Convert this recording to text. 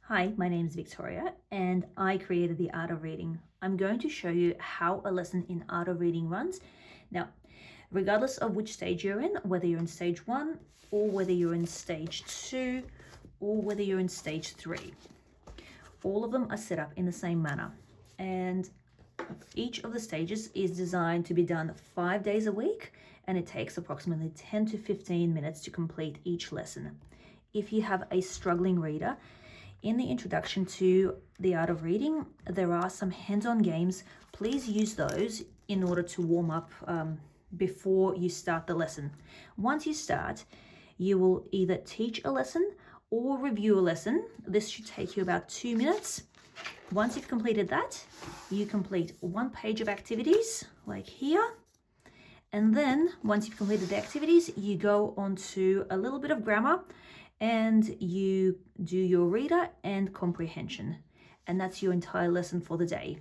Hi, my name is Victoria and I created the Art of Reading. I'm going to show you how a lesson in Art of Reading runs. Now, regardless of which stage you're in, whether you're in stage 1 or whether you're in stage 2 or whether you're in stage 3, all of them are set up in the same manner. And each of the stages is designed to be done 5 days a week, and it takes approximately 10 to 15 minutes to complete each lesson. If you have a struggling reader, in the introduction to the Art of Reading, there are some hands-on games. Please use those in order to warm up before you start the lesson. Once you start, you will either teach a lesson or review a lesson. This should take you about 2 minutes. Once you've completed that, you complete 1 page of activities like here. And then once you've completed the activities, you go on to a little bit of grammar and you do your reader and comprehension. And that's your entire lesson for the day.